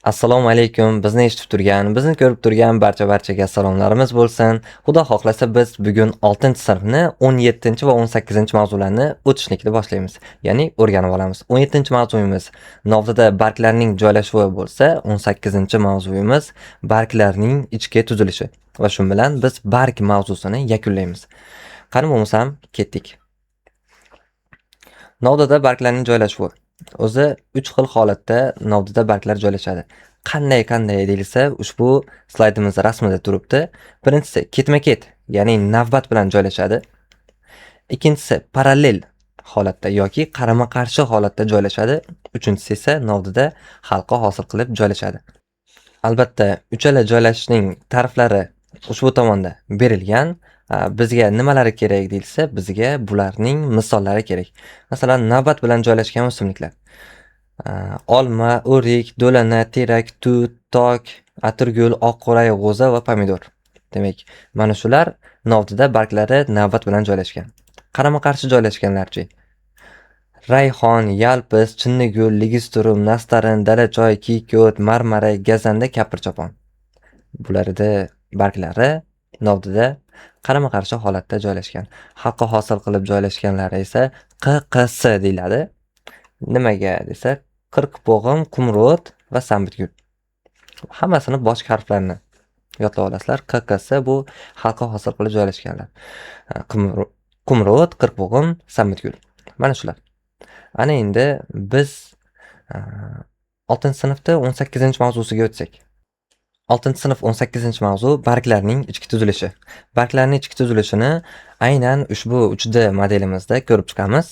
Assalomu alaykum. Bizni eshitib turgan, bizni ko'rib turgan barchaga salomlarimiz bo'lsin. Xudo xohlasa biz bugun 6-sinfni 17 va 18-mavzularni o'tishlikni boshlaymiz. Ya'ni o'rganib olamiz. 17-mavzuyimiz novdada barglarning joylashuvi bo'lsa, 18-mavzuyimiz barglarning ichki tuzilishi. Va shu bilan biz barg mavzusini yakunlaymiz. Qani bo'lmasam, ketdik. Novdada barglarning joylashuvi. O'zi 3 xil holatda novdada barglar joylashadi. Qanday deyilsa, ushbu slaydimiz rasmida turibdi. Birinchisi ketma-ket, ya'ni navbat bilan joylashadi. Ikkinchisi parallel holatda yoki qarama-qarshi holatda joylashadi. Uchinchisi esa novdada halqa hosil qilib joylashadi. Albatta, uchala joylashishning ta'riflari ushbu tomonda berilgan. Bizga nimalari kerak deyilsa, bizga bularning misollari kerak. Masalan, navbat bilan joylashgan o'simliklar. Olma, o'rik, do'lana, terak, tut, tok, atirgul, oqquray, g'o'za va pomidor. Demak, mana shular novdada barglari navbat bilan joylashgan. Qarama-qarshi joylashganlarchi: rayhon, yalpiz, chinnigul, ligisturum, nastarin, dalachoy, kiyikot, marmara, gazanda, kapirchopon. Bularda barglari novdada qarama-qarshi holatda joylashgan. Halqa hosil qilib joylashganlari esa QQS deyiladi. Nimaga desa, qirqbog'im, qumrot va sammitgul. Hammasini boshqa harflarni yodlab olasizlar. QQS bu halqa hosil qilib joylashganlar. Qumrot, qirqbog'im, sammitgul. Mana shular. Ana endi biz 6-sinfda 18-mavzusiga o'tsak. 6-sinf 18-mavzu barglarning ichki tuzilishi. Barglarning ichki tuzilishini aynan ushbu 3D modelimizda ko'rib chiqamiz.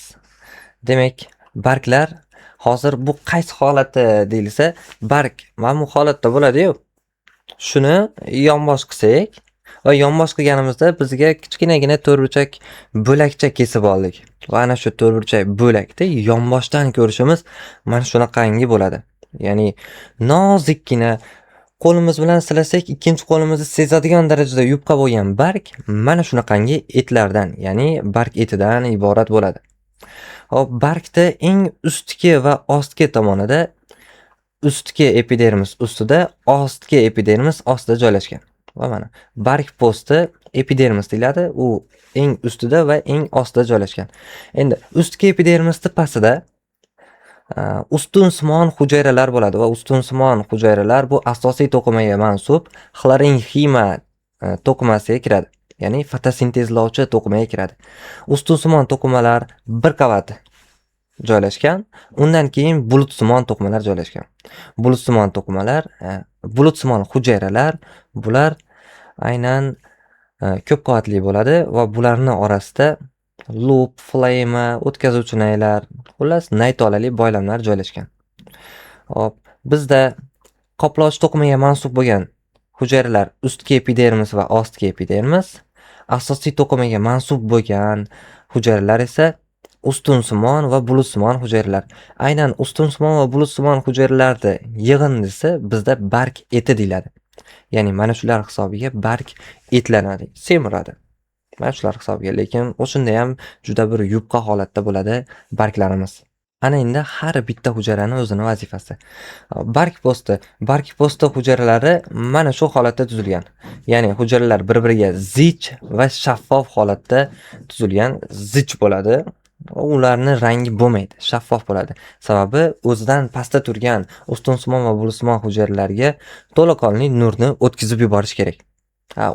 Demak, barglar hozir bu qaysi holatda deyilsa, barg mana bu holatda bo'ladi-yu. Shuni yonbosh qilsak va yonbosh qilganimizda bizga kichkinagina to'rtburchak bo'lakcha kesib oldik. Va ana shu to'rtburchak bo'lakni yonboshdan ko'rishimiz mana shunaqangi bo'ladi. Ya'ni nozikkina qo'limiz bilan silasak, ikkinchi qo'limizni sezadigan darajada yupqa bo'lgan barg mana shunaqangi etlardan, ya'ni barg etidan iborat bo'ladi. Hop, bargda eng ustki va ostki tomonida ustki epidermis ustida, ostki epidermis ostida joylashgan. Va mana barg posti epidermis deyiladi. U eng ustida va eng ostida joylashgan. Endi ustki epidermisning pastida ustunsimon hujayralar bo'ladi va ustunsimon hujayralar bu asosiy to'qimaga mansub xlorenxima to'qimasiga kiradi. Ya'ni fotosintezlovchi to'qimaga kiradi. Ustunsimon to'qimalar bir qavat joylashgan. Undan keyin bulutsimon to'qimalar joylashgan. Bulutsimon to'qimalar, bulutsimon hujayralar, bular aynan ko'p qavatli bo'ladi va bularning orasida loop, flama, o'tkazuvchi naylar, xullas naytolali boylamlar joylashgan. Hop, bizda qoplovchi to'qimaga mansub bo'lgan hujayralar ustki epidermis va ostki epidermis, asosiy to'qimaga mansub bo'lgan hujayralar esa ustunsimon va bulutsimon hujayralar. Aynan ustunsimon va bulutsimon hujayralarni yig'indisi bizda barg eti deyiladi. Ya'ni mana shular hisobiga barg etlanadi, semiradi. Mana shular hisobiga, lekin o'shunda ham juda bir yupqa holatda bo'ladi barglarimiz. Ana endi har bitta hujayraning o'zining vazifasi. Barg posti hujayralari mana shu holatda tuzilgan. Ya'ni hujayralar bir-biriga zich va shaffof holatda tuzilgan, zich bo'ladi. Ularning rangi bo'lmaydi, shaffof bo'ladi. Sababi o'zidan pastda turgan ustunsimon va bulutsimon hujayralarga to'laqonli nurni o'tkazib yuborish kerak.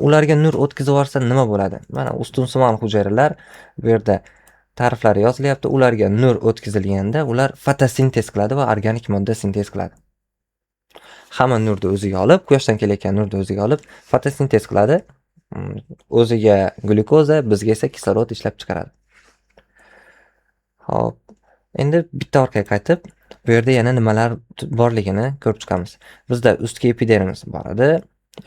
Ularga nur o'tkazib yuborsa nima bo'ladi? Mana ustunsimon hujayralar bu yerda ta'riflari yozilyapti. Ularga nur o'tkazilganda ular fotosintez qiladi va organik modda sintez qiladi. Hamma nurni o'ziga olib, quyoshdan kelayotgan nurni o'ziga olib fotosintez qiladi. O'ziga glyukoza, bizga esa kislorod ishlab chiqaradi. Hop, endi bitta orqaga qaytib, bu yerda yana nimalar borligini ko'rib chiqamiz. Bizda ustki epidermis bor edi.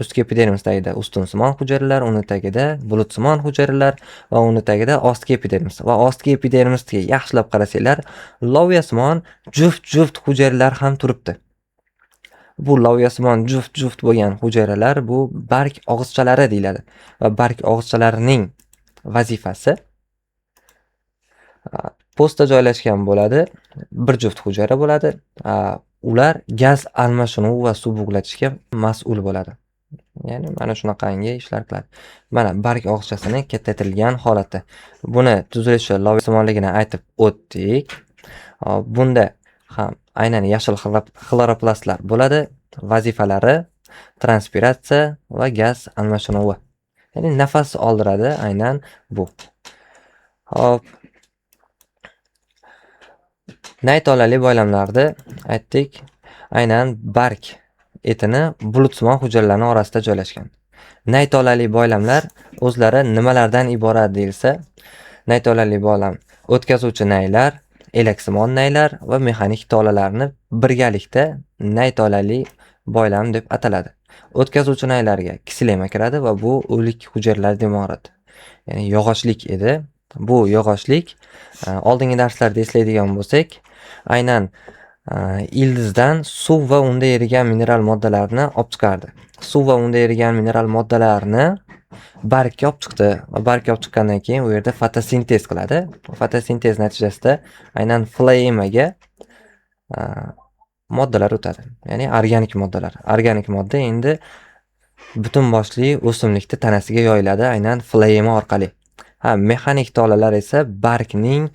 Ustki epidermis tagida ustunsimon hujayralar, uni tagida bulutsimon hujayralar va uni tagida ostki epidermis. Va ostki epidermisga yaxshilab qarasanglar, loviyasimon juft hujayralar ham turibdi. Bu loviyasimon juft bo'lgan hujayralar bu barg og'izchalari deyiladi. Va barg og'izchalarining vazifasi postda joylashgan bo'ladi bir juft hujayra bo'ladi. Ular gaz almashinuvi va suv bug'latishga mas'ul bo'ladi. Ya'ni mana shunaqangi ishlar qiladi. Mana barg og'izchasini kattaytirilgan holati. Buni tuzilishi loyihamonligini aytib o'tdik. Bunda ham aynan yashil xloroplastlar bo'ladi. Vazifalari transpiratsiya va gaz almashinuvi. Ya'ni nafas oldiradi aynan bu. Hop. Naytolali boylamlarni aytdik. Aynan barg etini bulutsimon hujayralarning orasida joylashgan. Naytolali boylamlar o'zlari nimalardan iborat deyilsa, naytolali boylam o'tkazuvchi naylar, elaksimon naylar va mexanik tolalarni birgalikda naytolali boylam deb ataladi. O'tkazuvchi naylarga kislema kiradi va bu o'lik hujayralardan iborat. Ya'ni yog'ochlik edi. Bu yog'ochlik oldingi darslarda eslaydigan bo'lsak, aynan ildizdan suv va unda erigan mineral moddalarni olib chiqardi. Suv va unda erigan mineral moddalarni bargga olib chiqdi. Bargga olib chiqqandan keyin u yerda fotosintez qiladi. Fotosintez natijasida aynan floemaga moddalar o'tadi. Ya'ni organik moddalar. Organik modda endi butun boshli o'simlikni tanasiga yoyiladi aynan floema orqali. Mexanik tolalar esa bargning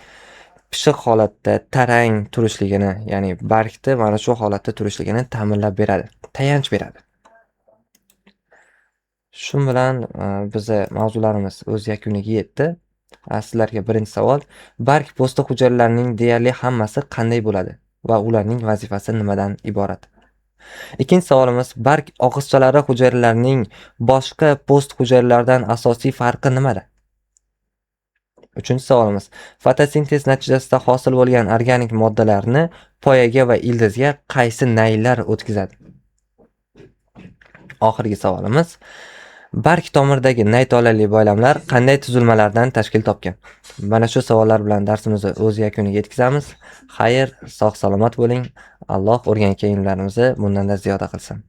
pishiq holatda tarang turishligini, ya'ni bargni mana shu holatda turishligini ta'minlab beradi, tayanch beradi. Shu bilan bizni mavzularimiz o'z yakuniga yetdi. Sizlarga birinchi savol: barg po'sti hujayralarining deyarli hammasi qanday bo'ladi va ularning vazifasi nimadan iborat? Ikkinchi savolimiz: barg og'izchalari hujayralarining boshqa po'st hujayralardan asosiy farqi nimada? Uchinchi savolimiz: fotosintez natijasida hosil bo'lgan organik moddalarni poyaga va ildizga qaysi naylar o'tkazadi? Oxirgi savolimiz: barg tomiridagi naytolali boylamlar qanday tuzilmalardan tashkil topgan? Mana shu savollar bilan darsimizni o'z yakuniga yetkazamiz. Xayr, sog' salomat bo'ling. Alloh o'rgangan ilmlarimizni bundan-da ziyoda qilsin.